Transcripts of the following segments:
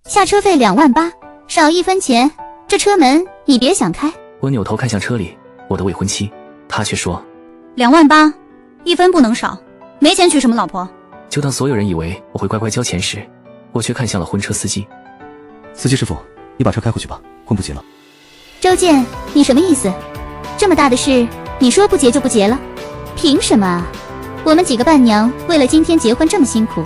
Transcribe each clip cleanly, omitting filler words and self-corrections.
下车费28000，少1分钱，这车门你别想开。我扭头看向车里我的未婚妻，她却说28000，一分不能少，没钱娶什么老婆？就当所有人以为我会乖乖交钱时，我却看向了婚车司机。司机师傅，你把车开回去吧，婚不结了。周健，你什么意思？这么大的事，你说不结就不结了？凭什么啊？我们几个伴娘为了今天结婚这么辛苦，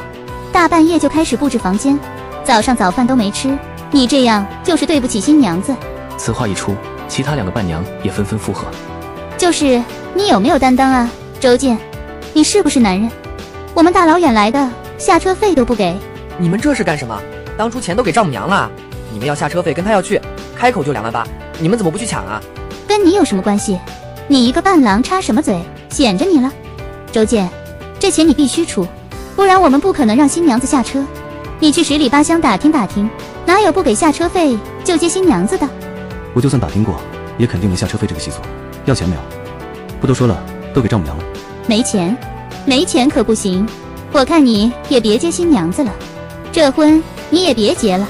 大半夜就开始布置房间，早上早饭都没吃，你这样就是对不起新娘子。此话一出，其他2个伴娘也纷纷附和。就是你有没有担当啊，周健？你是不是男人？我们大老远来的，下车费都不给。你们这是干什么？当初钱都给丈母娘了，你们要下车费跟她要去，开口就28000，你们怎么不去抢啊？跟你有什么关系？你一个伴郎插什么嘴，显着你了。周健，这钱你必须出，不然我们不可能让新娘子下车。你去十里八乡打听打听，哪有不给下车费就接新娘子的？我就算打听过，也肯定没下车费这个习俗。要钱没有？不都说了，都给丈母娘了。没钱，没钱可不行。我看你也别接新娘子了，这婚你也别结了。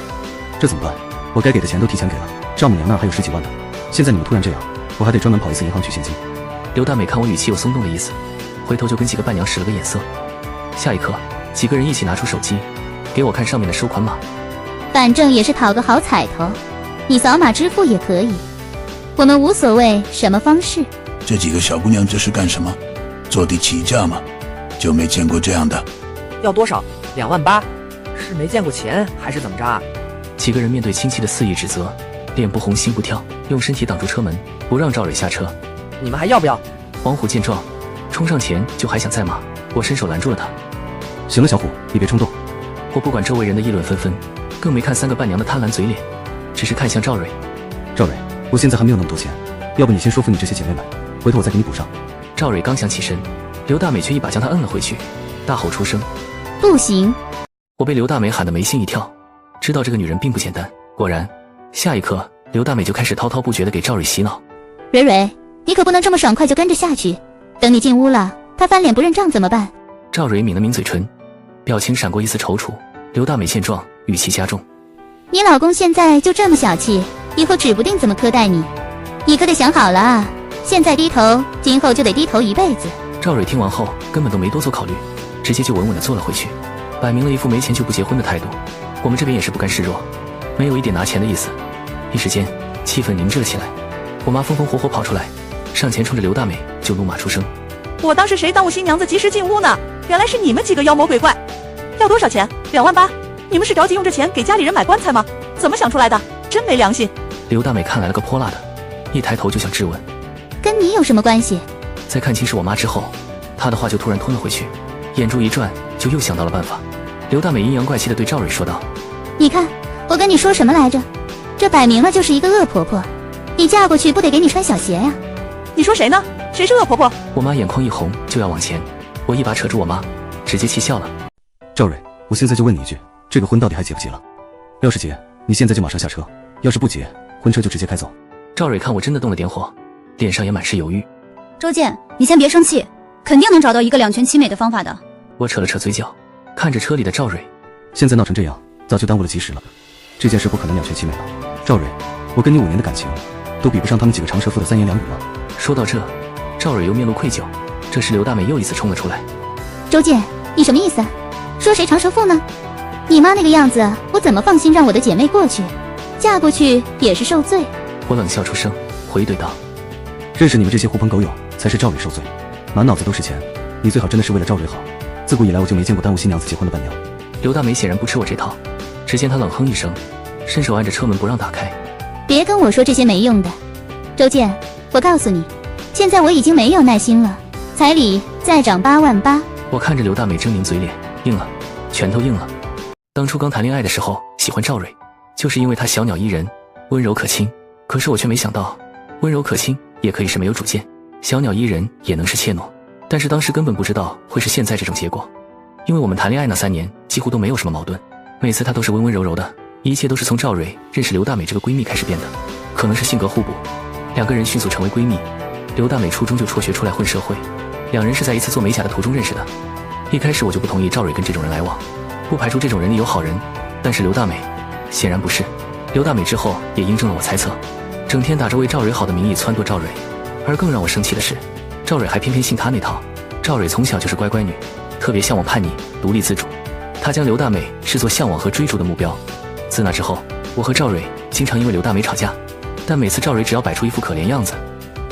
这怎么办？我该给的钱都提前给了，丈母娘那儿还有10几万呢。现在你们突然这样，我还得专门跑一次银行取现金。刘大美看我语气有松动的意思，回头就跟几个伴娘使了个眼色。下一刻，几个人一起拿出手机，给我看上面的收款码。反正也是讨个好彩头，你扫码支付也可以，我们无所谓什么方式。这几个小姑娘这是干什么？坐地起价吗？就没见过这样的。要多少？28000，是没见过钱还是怎么着啊？几个人面对亲戚的肆意指责，脸不红心不跳，用身体挡住车门，不让赵蕊下车。你们还要不要？王虎见状，冲上前就还想再骂，我伸手拦住了他。行了，小虎，你别冲动。我不管周围人的议论纷纷，更没看3个伴娘的贪婪嘴脸，只是看向赵蕊。赵蕊，我现在还没有那么多钱，要不你先说服你这些姐妹们，回头我再给你补上。赵蕊刚想起身，刘大美却一把将她摁了回去，大吼出声：不行！我被刘大美喊得眉心一跳，知道这个女人并不简单。果然，下一刻刘大美就开始滔滔不绝地给赵蕊洗脑。蕊蕊，你可不能这么爽快就跟着下去，等你进屋了，她翻脸不认账怎么办？赵蕊抿了抿嘴唇，表情闪过一丝踌躇。刘大美见状，语气加重：你老公现在就这么小气，以后指不定怎么苛待你，你可得想好了啊！现在低头，今后就得低头一辈子。赵蕊听完后根本都没多做考虑，直接就稳稳地坐了回去，摆明了一副没钱就不结婚的态度。我们这边也是不甘示弱，没有一点拿钱的意思。一时间气氛凝滞了起来。我妈风风火火跑出来，上前冲着刘大美就怒骂出声：我当是谁耽误新娘子及时进屋呢？原来是你们几个妖魔鬼怪！要多少钱？28000！你们是着急用这钱给家里人买棺材吗？怎么想出来的？真没良心！刘大美看来了个泼辣的，一抬头就想质问：跟你有什么关系？在看清是我妈之后，她的话就突然吞了回去，眼珠一转就又想到了办法。刘大美阴阳怪气地对赵蕊说道：你看我跟你说什么来着？这摆明了就是一个恶婆婆，你嫁过去不得给你穿小鞋呀？你说谁呢？谁是恶婆婆？我妈眼眶一红就要往前，我一把扯住我妈，直接气笑了。赵蕊，我现在就问你一句，这个婚到底还结不结了？要是结，你现在就马上下车；要是不结，婚车就直接开走。赵蕊看我真的动了点火，脸上也满是犹豫。周健，你先别生气，肯定能找到一个两全其美的方法的。我扯了扯嘴角，看着车里的赵蕊。现在闹成这样，早就耽误了及时了。这件事不可能两全其美了。赵蕊，我跟你5年的感情，都比不上他们几个长舌妇的3言2语吗？说到这，赵蕊又面露愧疚。这时刘大美又一次冲了出来。周健，你什么意思？说谁长舌妇呢？你妈那个样子，我怎么放心让我的姐妹过去？嫁过去也是受罪。我冷笑出声，回怼道：认识你们这些狐朋狗友，才是赵蕊受罪，满脑子都是钱。你最好真的是为了赵蕊好。自古以来我就没见过耽误新娘子结婚的伴娘。刘大美显然不吃我这套，只见她冷哼一声，伸手按着车门不让打开。别跟我说这些没用的。周健，我告诉你，现在我已经没有耐心了，彩礼再涨88000。我看着刘大美狰狞嘴脸，硬了，拳头硬了。当初刚谈恋爱的时候喜欢赵蕊，就是因为她小鸟依人，温柔可亲。可是我却没想到，温柔可亲也可以是没有主见，小鸟依人也能是怯懦。但是当时根本不知道会是现在这种结果，因为我们谈恋爱那3年几乎都没有什么矛盾，每次她都是温温柔柔的，一切都是从赵蕊认识刘大美这个闺蜜开始变的。可能是性格互补，2个人迅速成为闺蜜。刘大美初中就辍学出来混社会，2人是在一次做美甲的途中认识的。一开始我就不同意赵蕊跟这种人来往，不排除这种人里有好人，但是刘大美显然不是。刘大美之后也印证了我猜测，整天打着为赵蕊好的名义撺掇赵蕊，而更让我生气的是，赵蕊还偏偏信他那套。赵蕊从小就是乖乖女，特别向往叛逆、独立自主，她将刘大美视作向往和追逐的目标。自那之后，我和赵蕊经常因为刘大美吵架，但每次赵蕊只要摆出一副可怜样子，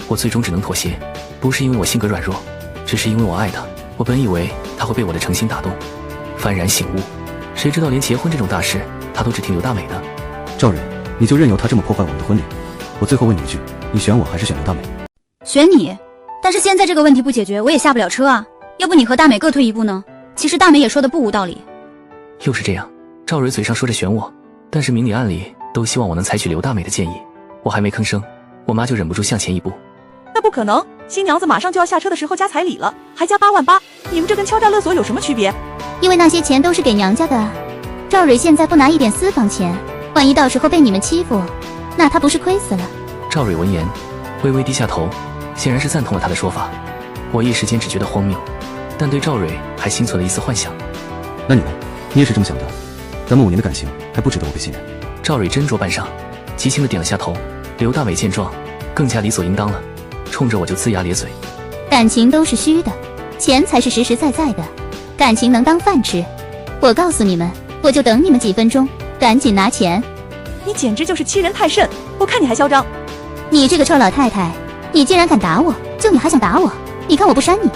我最终只能妥协，不是因为我性格软弱，只是因为我爱她。我本以为她会被我的诚心打动，幡然醒悟，谁知道连结婚这种大事，她都只听刘大美的。赵蕊，你就任由她这么破坏我们的婚礼？我最后问你一句，你选我还是选刘大美？选你。但是现在这个问题不解决，我也下不了车啊。要不你和大美各退一步呢？其实大美也说的不无道理。又是这样，赵蕊嘴上说着选我，但是明里暗里都希望我能采取刘大美的建议。我还没吭声，我妈就忍不住向前一步。那不可能，新娘子马上就要下车的时候加彩礼了，还加8万8，你们这跟敲诈勒索有什么区别？因为那些钱都是给娘家的。赵蕊现在不拿一点私房钱，万一到时候被你们欺负，那她不是亏死了？赵蕊闻言微微低下头，显然是赞同了他的说法。我一时间只觉得荒谬，但对赵蕊还心存了一丝幻想。那你呢？你也是这么想的？咱们5年的感情还不值得我被信任？赵蕊斟酌半晌，激情地点了下头。刘大美见状更加理所应当了，冲着我就龇牙咧嘴。感情都是虚的，钱才是实实在在的，感情能当饭吃。我告诉你们，我就等你们几分钟，赶紧拿钱。你简直就是欺人太甚，我看你还嚣张。你这个臭老太太，你竟然敢打我，就你还想打我？你看我不扇你。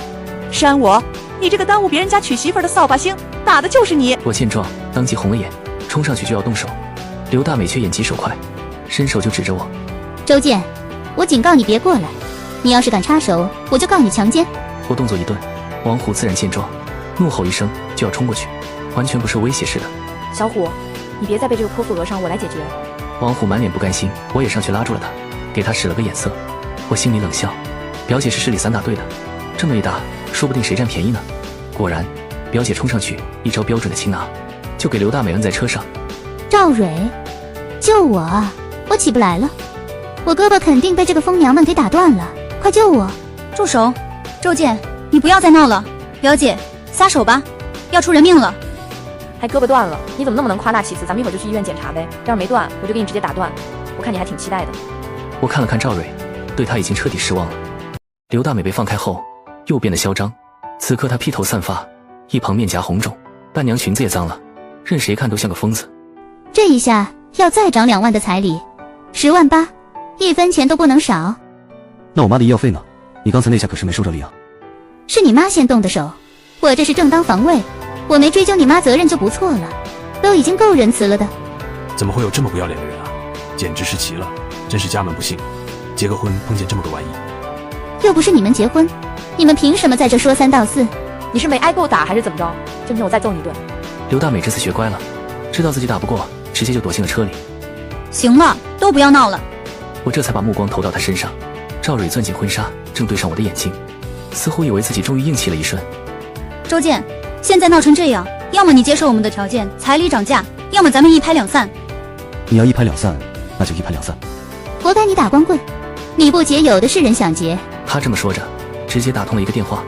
扇我？你这个耽误别人家娶媳妇儿的扫把星，打的就是你。我见状当即红了眼，冲上去就要动手。刘大美却眼疾手快，伸手就指着我。周健，我警告你别过来，你要是敢插手，我就告你强奸。我动作一顿，王虎自然见状，怒吼一声就要冲过去，完全不受威胁似的。小虎，你别再被这个泼妇讹上，我来解决。王虎满脸不甘心，我也上去拉住了他，给他使了个眼色。我心里冷笑，表姐是市里散打队的，这么一打，说不定谁占便宜呢。果然，表姐冲上去，一招标准的擒拿，就给刘大美摁在车上。赵蕊，救我啊！我起不来了，我胳膊肯定被这个疯娘们给打断了，快救我！住手！周健，你不要再闹了。表姐，撒手吧，要出人命了。还胳膊断了，你怎么那么能夸大其词？咱们一会儿就去医院检查呗，要是没断，我就给你直接打断。我看你还挺期待的。我看了看赵蕊，对她已经彻底失望了。刘大美被放开后，又变得嚣张。此刻她披头散发，一旁面颊红肿，伴娘裙子也脏了，任谁看都像个疯子。这一下要再涨2万的彩礼，10万8，一分钱都不能少。那我妈的医药费呢？你刚才那下可是没收着力啊。是你妈先动的手，我这是正当防卫，我没追究你妈责任就不错了，都已经够仁慈了的。怎么会有这么不要脸的人啊？简直是奇了，真是家门不幸，结个婚碰见这么个玩意。又不是你们结婚，你们凭什么在这说3道4？你是没挨够打还是怎么着？今天我再揍你一顿。刘大美这次学乖了，知道自己打不过，直接就躲进了车里。行了，都不要闹了。我这才把目光投到她身上。赵蕊攥紧婚纱，正对上我的眼睛，似乎以为自己终于硬气了一瞬。周健，现在闹成这样，要么你接受我们的条件，彩礼涨价，要么咱们一拍两散。你要一拍两散，那就一拍两散。活该你打光棍，你不结有的是人想结。他这么说着，直接打通了一个电话，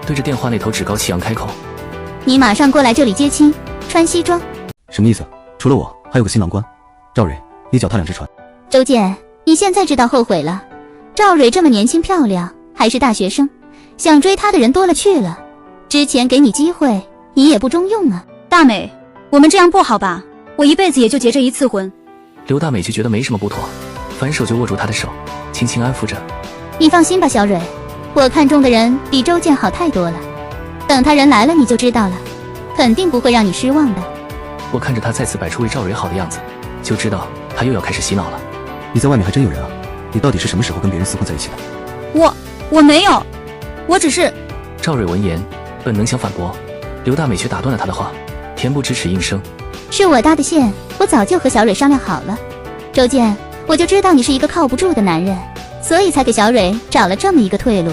对着电话那头趾高气扬开口：你马上过来这里接亲，穿西装。什么意思？除了我，还有个新郎官。赵蕊，你脚踏两只船。周健，你现在知道后悔了。赵蕊这么年轻漂亮，还是大学生，想追她的人多了去了。之前给你机会，你也不中用啊。大美，我们这样不好吧？我一辈子也就结这一次婚。刘大美就觉得没什么不妥，反手就握住他的手，轻轻安抚着。你放心吧，小蕊，我看中的人比周健好太多了。等他人来了，你就知道了，肯定不会让你失望的。我看着他再次摆出为赵蕊好的样子，就知道他又要开始洗脑了。你在外面还真有人啊！你到底是什么时候跟别人厮混在一起的？我没有，我只是……赵蕊闻言，本能想反驳，刘大美却打断了他的话，恬不知耻应声：是我搭的线，我早就和小蕊商量好了。周健，我就知道你是一个靠不住的男人，所以才给小蕊找了这么一个退路。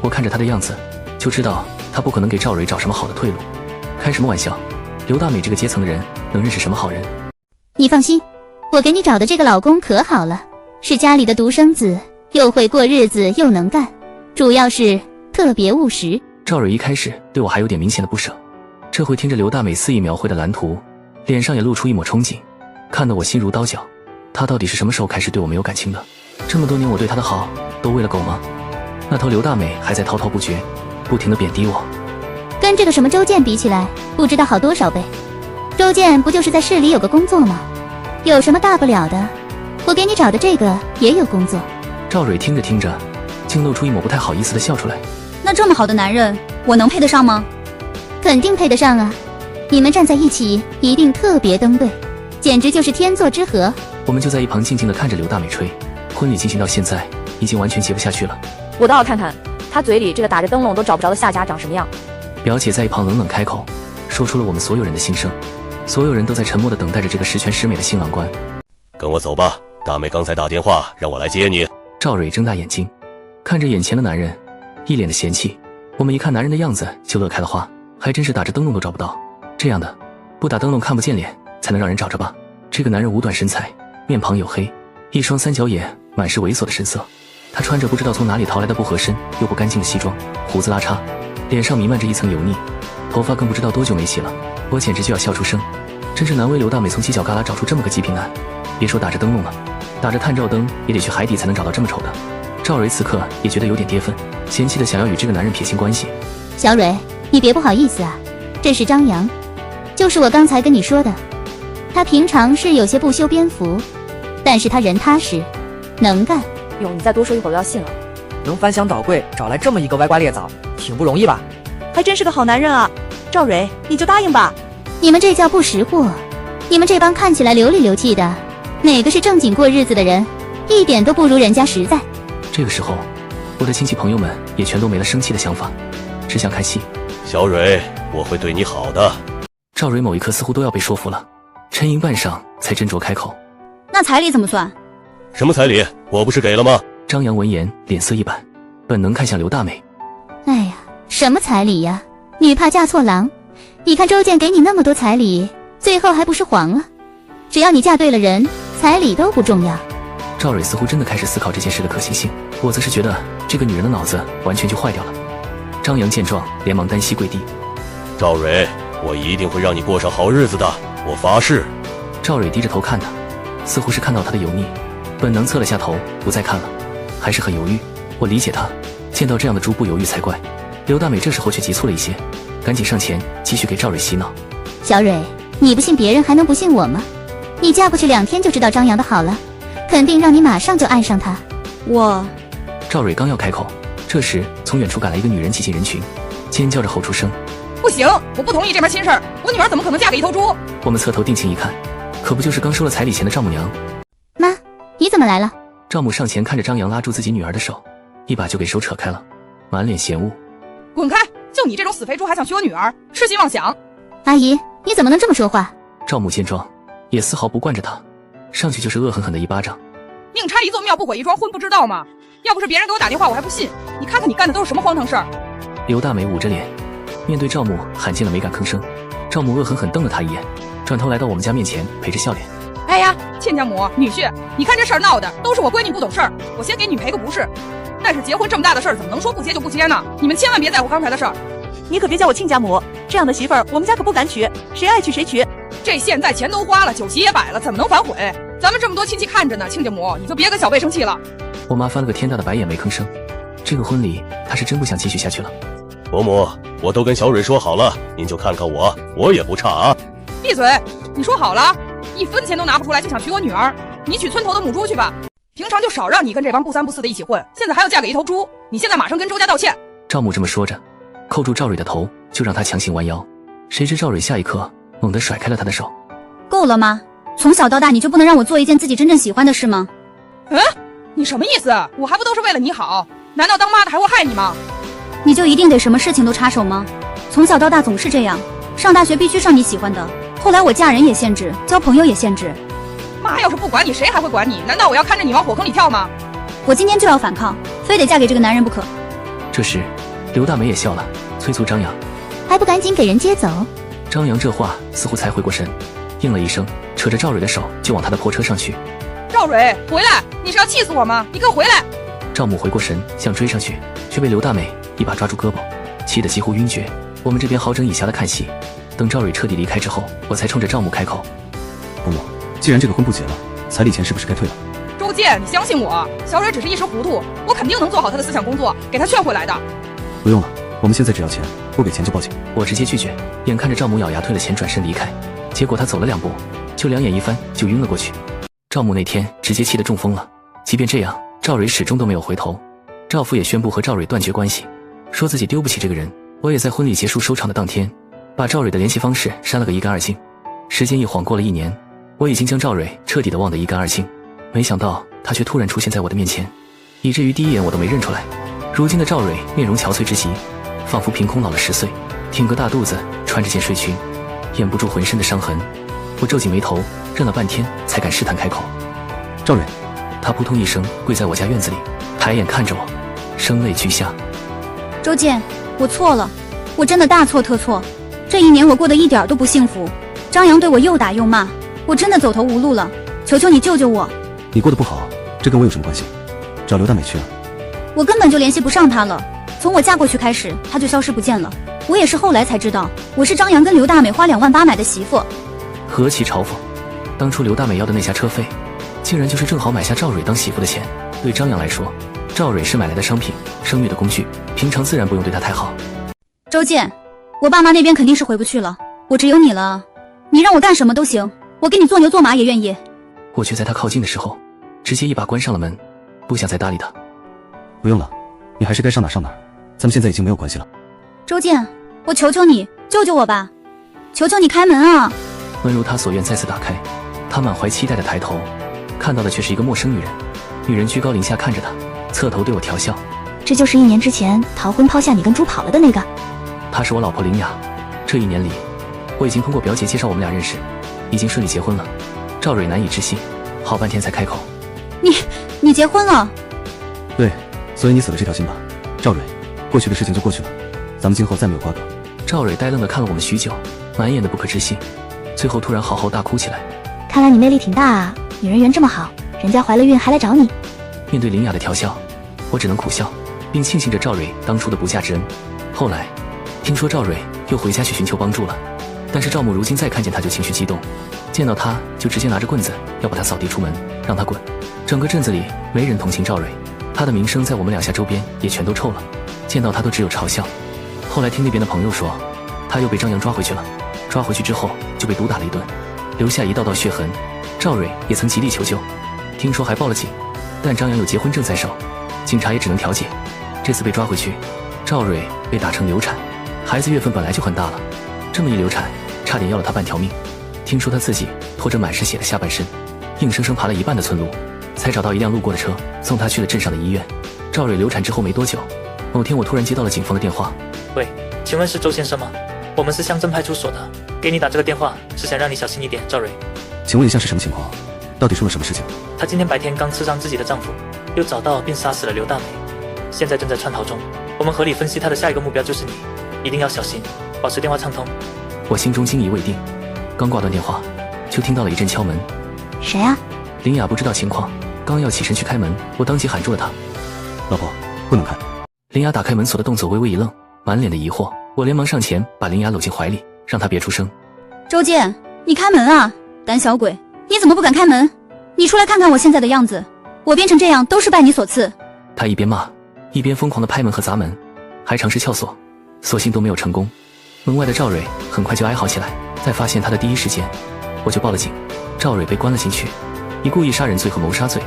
我看着他的样子，就知道他不可能给赵蕊找什么好的退路。开什么玩笑？刘大美这个阶层的人能认识什么好人？你放心，我给你找的这个老公可好了，是家里的独生子，又会过日子又能干，主要是特别务实。赵蕊一开始对我还有点明显的不舍，这回听着刘大美肆意描绘的蓝图，脸上也露出一抹憧憬。看得我心如刀绞。他到底是什么时候开始对我没有感情的？这么多年我对他的好，都为了狗吗？那头刘大美还在滔滔不绝，不停地贬低我。跟这个什么周健比起来，不知道好多少倍。周健不就是在市里有个工作吗？有什么大不了的？我给你找的这个也有工作。赵蕊听着听着，竟露出一抹不太好意思的笑出来。那这么好的男人，我能配得上吗？肯定配得上啊！你们站在一起，一定特别登对，简直就是天作之合。我们就在一旁静静地看着刘大美吹。婚礼进行到现在，已经完全结不下去了。我倒要看看他嘴里这个打着灯笼都找不着的下家长什么样。表姐在一旁冷冷开口，说出了我们所有人的心声。所有人都在沉默地等待着这个十全十美的新郎官。跟我走吧，大美刚才打电话让我来接你。赵蕊睁大眼睛，看着眼前的男人，一脸的嫌弃。我们一看男人的样子就乐开了花，还真是打着灯笼都找不到。这样的，不打灯笼看不见脸，才能让人找着吧。这个男人五短身材，面庞黝黑，一双三角眼，满是猥琐的神色。他穿着不知道从哪里淘来的不合身又不干净的西装，胡子拉碴，脸上弥漫着一层油腻，头发更不知道多久没洗了。我简直就要笑出声，真是难为刘大美从犄角旮旯找出这么个极品男。别说打着灯笼了，打着探照灯也得去海底才能找到这么丑的。赵蕊此刻也觉得有点跌份，嫌弃的想要与这个男人撇清关系。小蕊，你别不好意思啊，这是张扬，就是我刚才跟你说的。他平常是有些不修边幅，但是他人踏实，能干。哟，你再多说一会儿都要信了。能翻箱倒柜找来这么一个歪瓜裂枣，挺不容易吧？还真是个好男人啊！赵蕊，你就答应吧。你们这叫不识货，你们这帮看起来流里流气的，哪个是正经过日子的人，一点都不如人家实在。这个时候，我的亲戚朋友们也全都没了生气的想法，只想看戏。小蕊，我会对你好的。赵蕊某一刻似乎都要被说服了，沉吟半晌才斟酌开口。那彩礼怎么算？什么彩礼？我不是给了吗？张扬闻言脸色一板，本能看向刘大美。哎呀，什么彩礼呀？女怕嫁错郎。你看周健给你那么多彩礼，最后还不是黄了？只要你嫁对了人，彩礼都不重要。赵蕊似乎真的开始思考这件事的可行性，我则是觉得这个女人的脑子完全就坏掉了。张扬见状连忙单膝跪地。赵蕊，我一定会让你过上好日子的，我发誓。赵蕊低着头看他，似乎是看到他的油腻，本能侧了下头，不再看了，还是很犹豫。我理解他，见到这样的猪不犹豫才怪。刘大美这时候却急促了一些，赶紧上前继续给赵蕊洗脑。小蕊，你不信别人还能不信我吗？你嫁过去2天就知道张扬的好了，肯定让你马上就爱上他。赵蕊刚要开口，这时从远处赶来一个女人挤进人群，尖叫着吼出声：不行，我不同意这门亲事儿，我女儿怎么可能嫁给一头猪？我们侧头定睛一看，可不就是刚收了彩礼钱的丈母娘。妈，你怎么来了？赵母上前看着张扬拉住自己女儿的手，一把就给手扯开了，满脸嫌恶。滚开！就你这种死肥猪还想娶我女儿，痴心妄想！阿姨，你怎么能这么说话？赵母见状也丝毫不惯着他，上去就是恶狠狠的一巴掌。宁拆一座庙不毁一桩婚，不知道吗？要不是别人给我打电话我还不信，你看看你干的都是什么荒唐事儿。刘大美捂着脸面对赵母罕见的没敢吭声。赵母恶狠狠瞪了他一眼，转头来到我们家面前陪着笑脸。哎呀，亲家母女婿，你看这事儿闹的都是我闺女不懂事儿，我先给你赔个不是。但是结婚这么大的事儿怎么能说不结就不结呢？你们千万别在乎刚才的事儿。你可别叫我亲家母，这样的媳妇儿我们家可不敢娶，谁爱娶谁娶。这现在钱都花了，酒席也摆了，怎么能反悔？咱们这么多亲戚看着呢，亲家母你就别跟小贝生气了。我妈翻了个天大的白眼没吭声，这个婚礼她是真不想继续下去了。伯母，我都跟小蕊说好了，您就看看我也不差啊。闭嘴！你说好了，1分钱都拿不出来就想娶我女儿，你娶村头的母猪去吧。平常就少让你跟这帮不三不四的一起混，现在还要嫁给一头猪，你现在马上跟周家道歉。赵母这么说着，扣住赵蕊的头，就让她强行弯腰。谁知赵蕊下一刻猛地甩开了他的手。够了吗？从小到大你就不能让我做一件自己真正喜欢的事吗？你什么意思？我还不都是为了你好？难道当妈的还会害你吗？你就一定得什么事情都插手吗？从小到大总是这样，上大学必须上你喜欢的，后来我嫁人也限制，交朋友也限制。妈要是不管你，谁还会管你？难道我要看着你往火坑里跳吗？我今天就要反抗，非得嫁给这个男人不可。这时刘大美也笑了，催促张扬，还不赶紧给人接走。张扬这话似乎才回过神，应了一声，扯着赵蕊的手就往他的破车上去。赵蕊，回来！你是要气死我吗？你给我回来！赵母回过神想追上去，却被刘大美一把抓住胳膊，气得几乎晕厥。我们这边好整以暇的看戏，等赵蕊彻底离开之后，我才冲着赵母开口：伯母，既然这个婚不结了，彩礼钱是不是该退了？周健，你相信我，小蕊只是一时糊涂，我肯定能做好她的思想工作，给她劝回来的。不用了，我们现在只要钱，不给钱就报警。我直接拒绝，眼看着赵母咬牙退了钱转身离开，结果他走了2步，就两眼一翻就晕了过去。赵母那天直接气得中风了，即便这样，赵蕊始终都没有回头。赵父也宣布和赵蕊断绝关系，说自己丢不起这个人。我也在婚礼结束收场的当天，把赵蕊的联系方式删了个一干二净。时间一晃过了1年，我已经将赵蕊彻底的忘得一干二净。没想到她却突然出现在我的面前，以至于第一眼我都没认出来。如今的赵蕊面容憔悴之极，仿佛凭空老了10岁，挺个大肚子，穿着件睡裙，掩不住浑身的伤痕。我皱紧眉头，认了半天才敢试探开口：“赵蕊。”她扑通一声跪在我家院子里，抬眼看着我，声泪俱下：“周健，我错了，我真的大错特错。这1年我过得一点都不幸福，张扬对我又打又骂，我真的走投无路了，求求你救救我。”你过得不好，这跟我有什么关系？找刘大美去了。我根本就联系不上她了，从我嫁过去开始，她就消失不见了。我也是后来才知道，我是张扬跟刘大美花2万8买的媳妇。何其嘲讽！当初刘大美要的那下车费，竟然就是正好买下赵蕊当媳妇的钱。对张扬来说，赵蕊是买来的商品，生育的工具，平常自然不用对她太好。周健，我爸妈那边肯定是回不去了，我只有你了，你让我干什么都行，我给你做牛做马也愿意。我却在他靠近的时候，直接一把关上了门，不想再搭理他。不用了，你还是该上哪上哪，咱们现在已经没有关系了。周健，我求求你，救救我吧，求求你开门啊！门如他所愿再次打开，他满怀期待的抬头，看到的却是一个陌生女人。女人居高临下看着他，侧头对我调笑：“这就是1年之前逃婚抛下你跟猪跑了的那个。”她是我老婆林雅。这1年里，我已经通过表姐介绍我们俩认识，已经顺利结婚了。赵蕊难以置信，好半天才开口：“你结婚了？”“对，所以你死了这条心吧，赵蕊。过去的事情就过去了，咱们今后再没有瓜葛。”赵蕊呆愣地看了我们许久，满眼的不可置信，最后突然嚎啕大哭起来：“看来你魅力挺大啊，女人缘这么好，人家怀了孕还来找你。”面对林雅的调笑，我只能苦笑，并庆幸着赵蕊当初的不嫁之恩。后来听说赵蕊又回家去寻求帮助了，但是赵母如今再看见她就情绪激动，见到她就直接拿着棍子要把她扫地出门，让她滚。整个镇子里没人同情赵蕊，她的名声在我们2下周边也全都臭了，见到她都只有嘲笑。后来听那边的朋友说，她又被张扬抓回去了，抓回去之后就被毒打了一顿，留下一道道血痕。赵蕊也曾极力求救，听说还报了警，但张扬有结婚证在手，警察也只能调解。这次被抓回去，赵蕊被打成流产，孩子月份本来就很大了，这么一流产，差点要了她半条命。听说她自己拖着满是血的下半身，硬生生爬了一半的村路，才找到一辆路过的车，送她去了镇上的医院。赵蕊流产之后没多久，某天我突然接到了警方的电话。喂，请问是周先生吗？我们是乡镇派出所的，给你打这个电话是想让你小心一点，赵蕊。请问一下是什么情况？到底出了什么事情？她今天白天刚刺伤自己的丈夫，又找到并杀死了刘大美，现在正在窜逃中。我们合理分析她的下一个目标就是你，一定要小心，保持电话畅通。我心中惊疑未定，刚挂断电话，就听到了一阵敲门。谁啊？林雅不知道情况，刚要起身去开门，我当即喊住了她。老婆，不能开。林雅打开门锁的动作微微一愣，满脸的疑惑。我连忙上前把林雅搂进怀里，让她别出声。周健，你开门啊，胆小鬼，你怎么不敢开门？你出来看看我现在的样子，我变成这样都是拜你所赐。她一边骂，一边疯狂地拍门和砸门，还尝试撬锁，所幸都没有成功。门外的赵蕊很快就哀嚎起来，在发现她的第一时间，我就报了警。赵蕊被关了进去，以故意杀人罪和谋杀罪。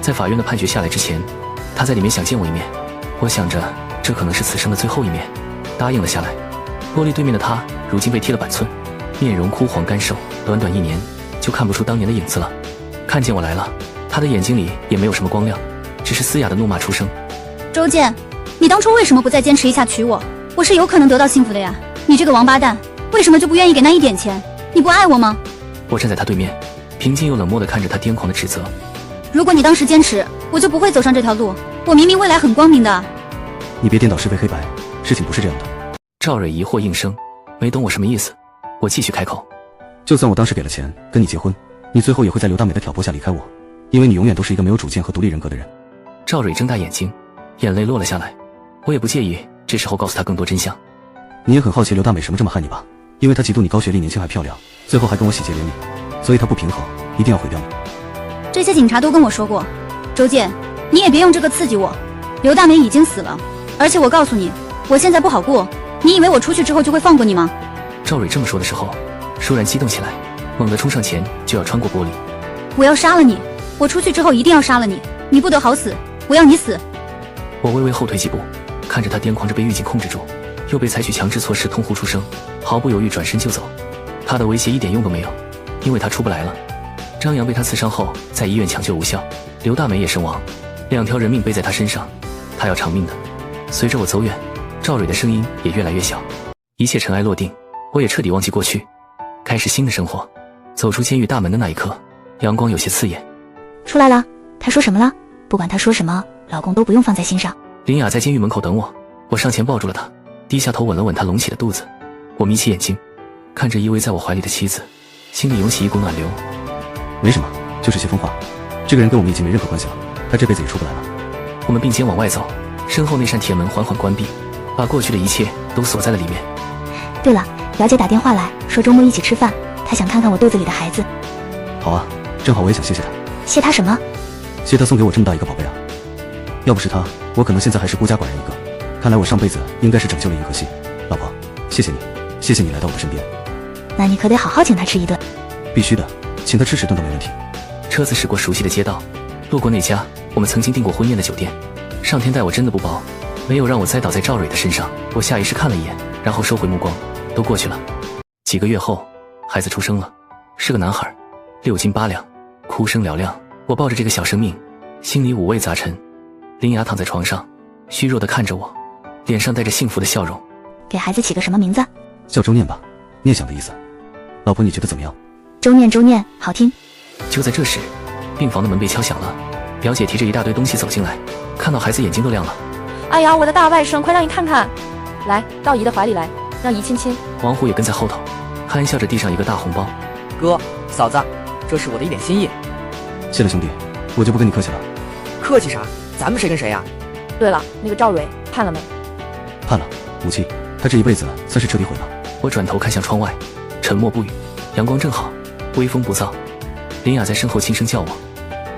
在法院的判决下来之前，她在里面想见我一面，我想着这可能是此生的最后一面，答应了下来。玻璃对面的她如今被踢了板寸，面容枯黄干瘦，短短1年就看不出当年的影子了。看见我来了，她的眼睛里也没有什么光亮，只是嘶哑的怒骂出声。周健，你当初为什么不再坚持一下娶我？我是有可能得到幸福的呀，你这个王八蛋，为什么就不愿意给那1点钱？你不爱我吗？我站在他对面，平静又冷漠地看着他癫狂的指责。如果你当时坚持，我就不会走上这条路，我明明未来很光明的。你别颠倒是非黑白，事情不是这样的。赵蕊疑惑应声，没懂我什么意思。我继续开口，就算我当时给了钱跟你结婚，你最后也会在刘大美的挑拨下离开我，因为你永远都是一个没有主见和独立人格的人。赵蕊睁大眼睛，眼泪落了下来。我也不介意这时候告诉他更多真相。你也很好奇刘大美什么这么害你吧？因为她嫉妒你高学历年轻还漂亮，最后还跟我喜结连理，所以她不平衡，一定要毁掉你。这些警察都跟我说过，周健，你也别用这个刺激我。刘大梅已经死了，而且我告诉你，我现在不好过。你以为我出去之后就会放过你吗？赵蕊这么说的时候，倏然激动起来，猛地冲上前就要穿过玻璃。我要杀了你！我出去之后一定要杀了你！你不得好死！我要你死！我微微后退几步，看着他癫狂着被狱警控制住，又被采取强制措施痛呼出声，毫不犹豫转身就走。他的威胁一点用都没有，因为他出不来了。张扬被他刺伤后，在医院抢救无效，刘大梅也身亡，2条人命背在他身上，他要偿命的。随着我走远，赵蕊的声音也越来越小。一切尘埃落定，我也彻底忘记过去，开始新的生活。走出监狱大门的那一刻，阳光有些刺眼。出来了，他说什么了？不管他说什么，老公都不用放在心上。林雅在监狱门口等我，我上前抱住了她，低下头吻了吻她隆起的肚子。我眯起眼睛，看着依偎在我怀里的妻子，心里涌起一股暖流。没什么，就是些疯话。这个人跟我们已经没任何关系了，他这辈子也出不来了。我们并肩往外走，身后那扇铁门缓缓关闭，把过去的一切都锁在了里面。对了，表姐打电话来说周末一起吃饭，她想看看我肚子里的孩子。好啊，正好我也想谢谢他。谢他什么？谢他送给我这么大一个宝贝啊！要不是他，我可能现在还是孤家寡人一个。看来我上辈子应该是拯救了银河系。老婆，谢谢你，谢谢你来到我的身边。那你可得好好请他吃一顿。必须的，请他吃10顿都没问题。车子驶过熟悉的街道，路过那家我们曾经订过婚宴的酒店。上天待我真的不薄，没有让我栽倒在赵蕊的身上。我下意识看了一眼，然后收回目光。都过去了。几个月后，孩子出生了，是个男孩，6斤8两，哭声嘹亮。我抱着这个小生命，心里五味杂陈。林雅躺在床上，虚弱地看着我，脸上带着幸福的笑容。给孩子起个什么名字？叫周念吧，念想的意思。老婆，你觉得怎么样？周念，周念，好听。就在这时，病房的门被敲响了，表姐提着一大堆东西走进来，看到孩子眼睛都亮了。哎呀，我的大外甥，快让姨看看，来到姨的怀里来，让姨亲亲。王虎也跟在后头，憨笑着递上一个大红包。哥，嫂子，这是我的一点心意。谢了兄弟，我就不跟你客气了。客气啥？咱们谁跟谁呀？对了，那个赵蕊判了没？判了，母亲，他这一辈子算是彻底毁了。我转头看向窗外，沉默不语。阳光正好，微风不燥。林雅在身后轻声叫我：“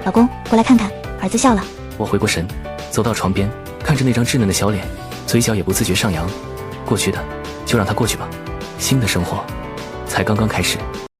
老公，过来看看，儿子笑了。”我回过神，走到床边，看着那张稚嫩的小脸，嘴角也不自觉上扬。过去的就让它过去吧，新的生活才刚刚开始。